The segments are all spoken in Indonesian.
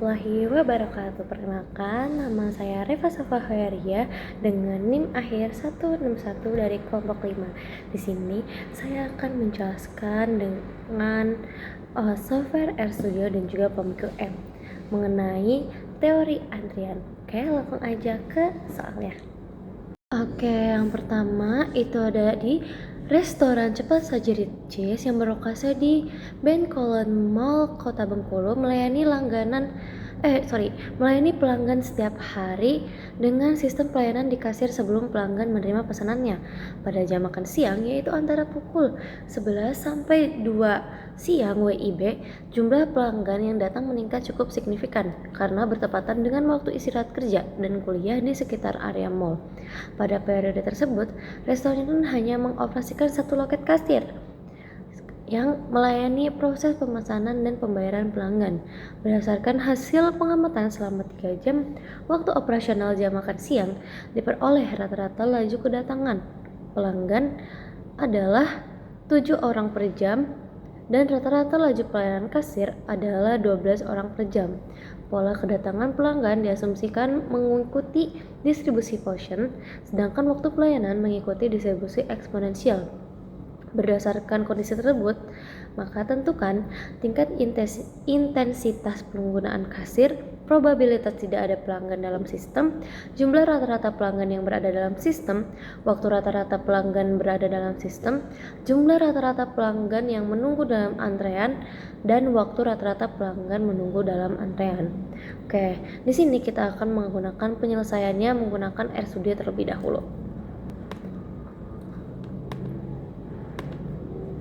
warahmatullahi wabarakatuh. Perkenalkan, nama saya Reva Safa Hoeria dengan NIM akhir 161 dari kelompok 5. Di sini saya akan menjelaskan dengan software RStudio dan juga Pemiku M mengenai teori antrian. Oke, langsung aja ke soalnya. Oke, yang pertama itu ada di restoran cepat saji Ricis yang berlokasi di Benkolen Mall Kota Bengkulu melayani pelanggan setiap hari dengan sistem pelayanan di kasir sebelum pelanggan menerima pesanannya pada jam makan siang, yaitu antara pukul 11 sampai 2 siang WIB. Jumlah pelanggan yang datang meningkat cukup signifikan karena bertepatan dengan waktu istirahat kerja dan kuliah di sekitar area mall. Pada periode tersebut, restoran hanya mengoperasikan satu loket kasir yang melayani proses pemesanan dan pembayaran pelanggan. Berdasarkan hasil pengamatan selama 3 jam waktu operasional jam makan siang, diperoleh rata-rata laju kedatangan pelanggan adalah 7 orang per jam dan rata-rata laju pelayanan kasir adalah 12 orang per jam. Pola kedatangan pelanggan diasumsikan mengikuti distribusi Poisson, sedangkan waktu pelayanan mengikuti distribusi eksponensial. Berdasarkan kondisi tersebut, maka tentukan tingkat intensitas penggunaan kasir, probabilitas tidak ada pelanggan dalam sistem, jumlah rata-rata pelanggan yang berada dalam sistem, waktu rata-rata pelanggan berada dalam sistem, jumlah rata-rata pelanggan yang menunggu dalam antrean, dan waktu rata-rata pelanggan menunggu dalam antrean. Oke, di sini kita akan menggunakan penyelesaiannya menggunakan RStudio terlebih dahulu.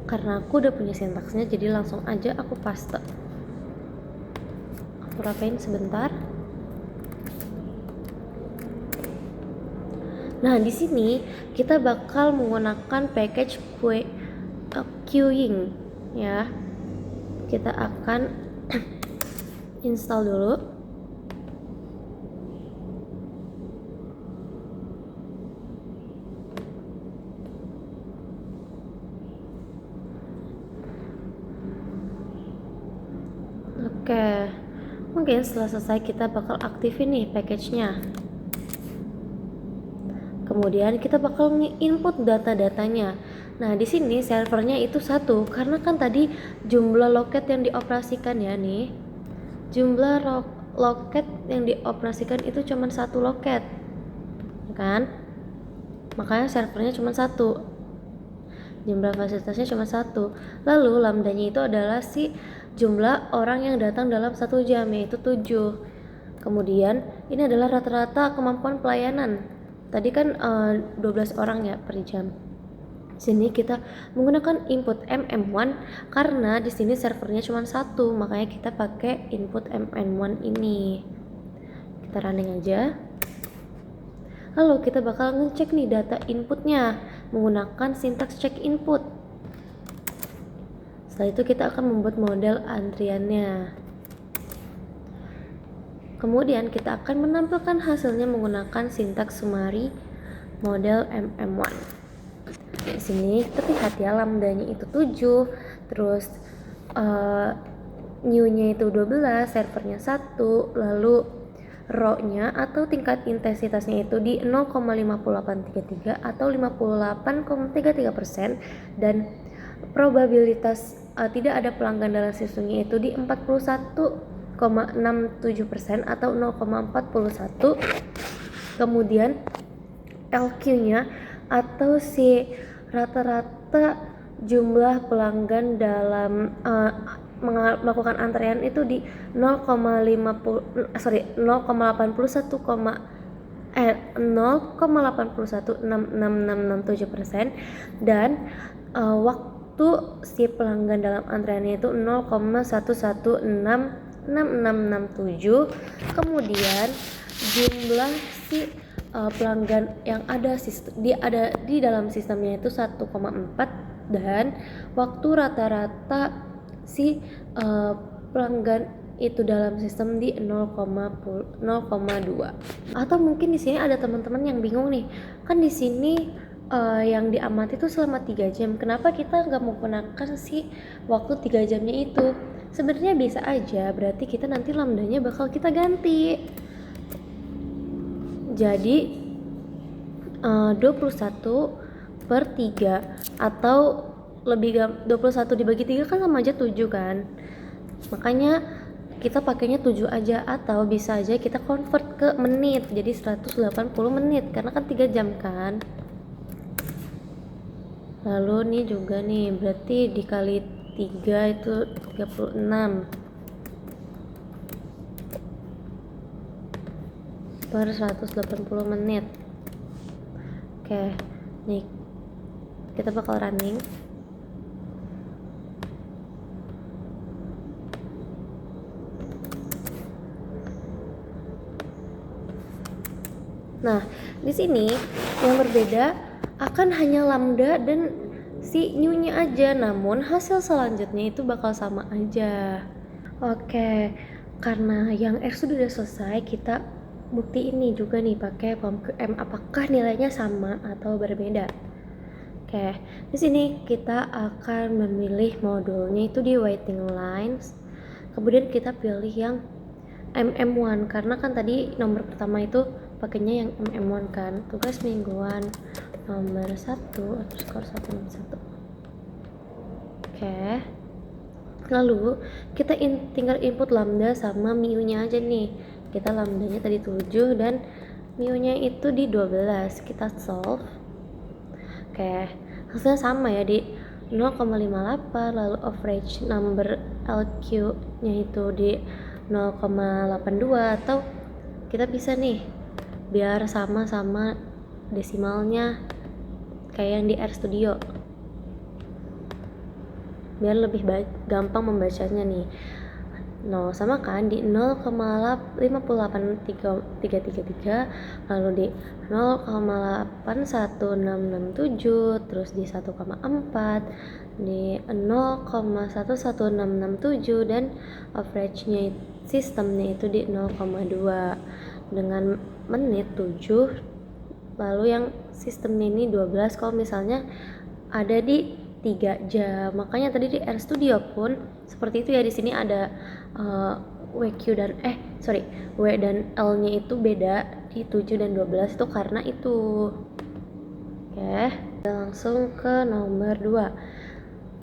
Karena aku udah punya sintaksnya, jadi langsung aja aku paste. Aku rapain sebentar. Nah, di sini kita bakal menggunakan package queuing ya. Kita akan install dulu. Oke, mungkin setelah selesai kita bakal aktifin nih package-nya. Kemudian kita bakal nge-input data-datanya. Nah, di sini servernya itu 1 karena kan tadi jumlah loket yang dioperasikan ya nih. Jumlah loket yang dioperasikan itu cuma 1 loket. Kan? Makanya servernya cuma 1. Jumlah fasilitasnya cuma 1. Lalu lambdanya itu adalah jumlah orang yang datang dalam 1 jam, yaitu 7. Kemudian ini adalah rata-rata kemampuan pelayanan. Tadi kan 12 orang ya per jam. Sini kita menggunakan input MM1 karena di sini servernya cuma 1, makanya kita pakai input MM1 ini. Kita running aja. Lalu kita bakal ngecek nih data inputnya menggunakan sintaks check input. Setelah itu kita akan membuat model antriannya. Kemudian kita akan menampilkan hasilnya menggunakan sintaks summary model MM1. Di sini terlihat ya lambdanya itu 7, terus new-nya itu 12, servernya 1, lalu row-nya atau tingkat intensitasnya itu di 0,5833 atau 58,33% dan probabilitas tidak ada pelanggan dalam sistemnya itu di 41,67% atau 0,41. Kemudian LQ-nya atau rata-rata jumlah pelanggan dalam melakukan antrean itu di 0,81667% dan waktu si pelanggan dalam antreannya itu 0,1166667. Kemudian jumlah si pelanggan yang ada di dalam sistemnya itu 1,4 dan waktu rata-rata si pelanggan itu dalam sistem di 0,2. Atau mungkin di sini ada teman-teman yang bingung nih, kan di sini yang diamati itu selama 3 jam. Kenapa kita nggak menggunakan si waktu 3 jamnya itu? Sebenarnya bisa aja, berarti kita nanti lambdanya bakal kita ganti. Jadi 21/3 atau 21 dibagi 3 kan sama aja 7 kan. Makanya kita pakainya 7 aja, atau bisa aja kita convert ke menit jadi 180 menit karena kan 3 jam kan. Lalu nih juga nih, berarti dikali 3 itu 36 per 180 menit. Oke, nih kita bakal running. Nah, di sini yang berbeda akan hanya lambda dan si new-nya aja, namun hasil selanjutnya itu bakal sama aja. Oke, karena yang R sudah selesai, kita bukti ini juga nih pakai POM-QM apakah nilainya sama atau berbeda. Oke, di sini kita akan memilih modulnya itu di waiting lines. Kemudian kita pilih yang MM1 karena kan tadi nomor pertama itu pakainya yang MM1 kan. Tugas mingguan nomor 1 underscore 161. Oke. Lalu kita tinggal input lambda sama mu-nya aja nih. Kita lambdanya tadi 7 dan mu-nya itu di 12. Kita solve. Oke, hasilnya sama ya di 0,58, lalu average number LQ-nya itu di 0,82, atau kita bisa nih biar sama-sama desimalnya kayak yang di RStudio biar lebih gampang membacanya nih. 0 sama kan di 0,58333, lalu di 0,81667, terus di 1,4, di 0,11667, dan average-nya sistemnya itu di 0,2 dengan menit 7, lalu yang sistemnya ini 12 kalau misalnya ada di 3 jam. Makanya tadi di RStudio pun seperti itu ya. Di sini ada WQ dan W dan L-nya itu beda di 7 dan 12 itu karena itu. Oke, kita langsung ke nomor 2.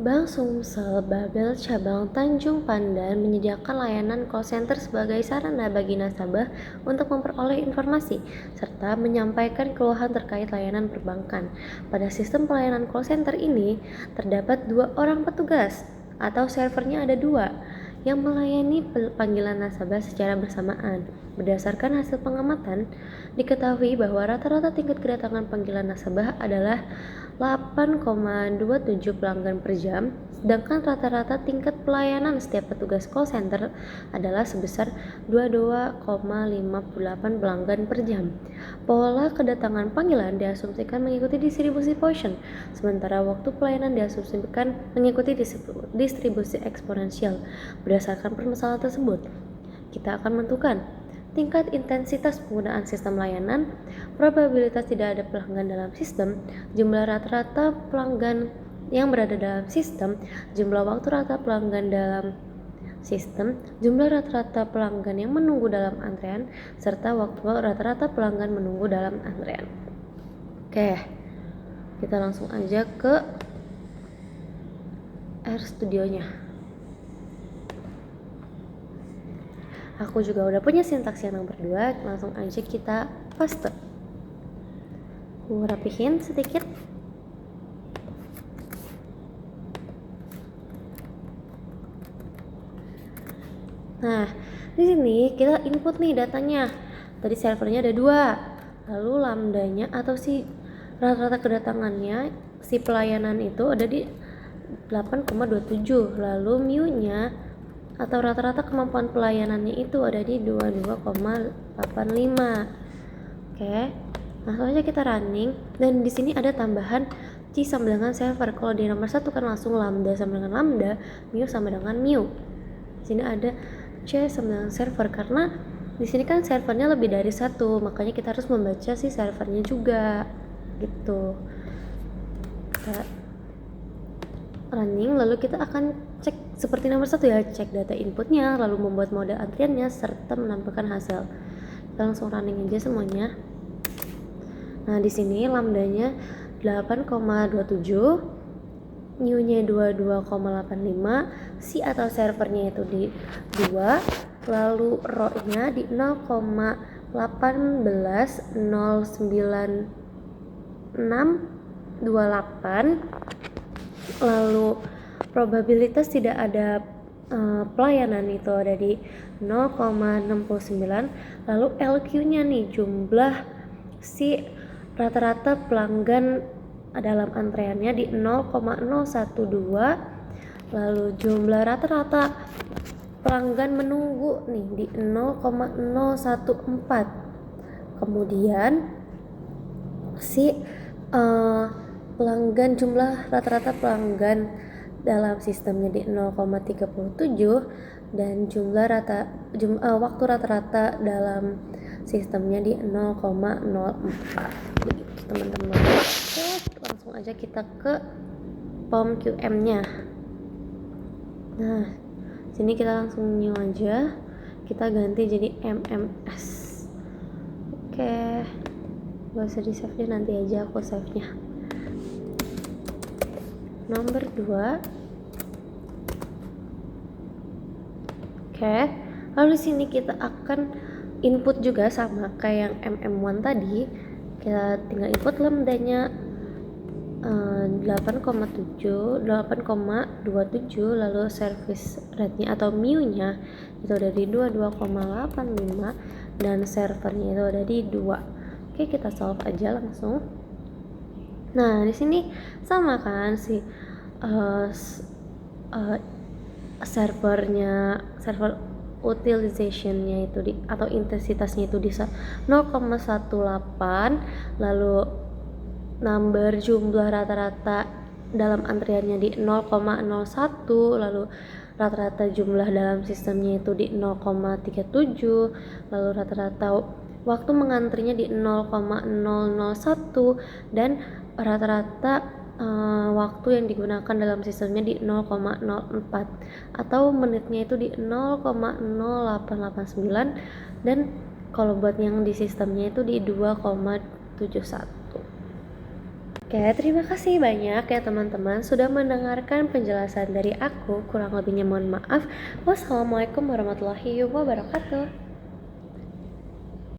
Bank Sumsel Babel Cabang Tanjung Pandan menyediakan layanan call center sebagai sarana bagi nasabah untuk memperoleh informasi serta menyampaikan keluhan terkait layanan perbankan. Pada sistem pelayanan call center ini terdapat 2 orang petugas atau servernya ada 2 yang melayani panggilan nasabah secara bersamaan. Berdasarkan hasil pengamatan, diketahui bahwa rata-rata tingkat kedatangan panggilan nasabah adalah 8,27 pelanggan per jam, sedangkan rata-rata tingkat pelayanan setiap petugas call center adalah sebesar 22,58 pelanggan per jam. Pola kedatangan panggilan diasumsikan mengikuti distribusi Poisson, sementara waktu pelayanan diasumsikan mengikuti distribusi eksponensial. Berdasarkan permasalahan tersebut, kita akan menentukan tingkat intensitas penggunaan sistem layanan, probabilitas tidak ada pelanggan dalam sistem, jumlah rata-rata pelanggan yang berada dalam sistem, jumlah waktu rata pelanggan dalam sistem, jumlah rata-rata pelanggan yang menunggu dalam antrean, serta waktu rata-rata pelanggan menunggu dalam antrean. Oke, kita langsung aja ke RStudionya. Aku juga udah punya sintaks yang nomor 2, langsung aja kita paste. Aku rapihin sedikit. Nah, di sini kita input nih datanya. Tadi servernya ada 2, lalu lambdanya atau si rata-rata kedatangannya si pelayanan itu ada di 8,27, lalu mu-nya atau rata-rata kemampuan pelayanannya itu ada di 22,85. Oke, langsung aja kita running, dan di sini ada tambahan C sama dengan server. Kalau di nomor 1 kan langsung lambda sama dengan lambda, mu sama dengan mu. Di sini ada C sama dengan server karena di sini kan servernya lebih dari 1, makanya kita harus membaca si servernya juga gitu. Kita running, lalu kita akan cek seperti nomor 1 ya, cek data inputnya, lalu membuat model antriannya, serta menampilkan hasil. Kita langsung running aja semuanya. Nah, di sini lambdanya 8,27, new-nya 22,85, si atau servernya itu di 2, lalu row-nya di 0,1809628, lalu probabilitas tidak ada pelayanan itu ada di 0,69, lalu LQ-nya nih, jumlah si rata-rata pelanggan dalam antreannya di 0,012, lalu jumlah rata-rata pelanggan menunggu nih di 0,014. Kemudian si pelanggan, jumlah rata-rata pelanggan dalam sistemnya di 0,37, dan waktu rata-rata dalam sistemnya di 0,04. begitu teman-teman. Oke, langsung aja kita ke POM QM-nya. Nah, sini kita langsung new aja, kita ganti jadi MMS. Oke, gak usah di save deh, nanti aja aku save nya. Nomor 2. Oke, lalu di sini kita akan input juga sama kayak yang MM1 tadi. Kita tinggal input lambdanya 8,27, lalu service rate-nya atau mu-nya itu ada di 22,85, dan servernya itu ada di 2. Oke, kita solve aja langsung. Nah, di sini sama kan si server utilization-nya itu atau intensitasnya itu di 0,18, lalu number jumlah rata-rata dalam antriannya di 0,01, lalu rata-rata jumlah dalam sistemnya itu di 0,37, lalu rata-rata waktu mengantrinya di 0,001, dan rata-rata waktu yang digunakan dalam sistemnya di 0,04, atau menitnya itu di 0,0889, dan kalau buat yang di sistemnya itu di 2,71. Oke, terima kasih banyak ya teman-teman sudah mendengarkan penjelasan dari aku. Kurang lebihnya mohon maaf. Wassalamualaikum warahmatullahi wabarakatuh.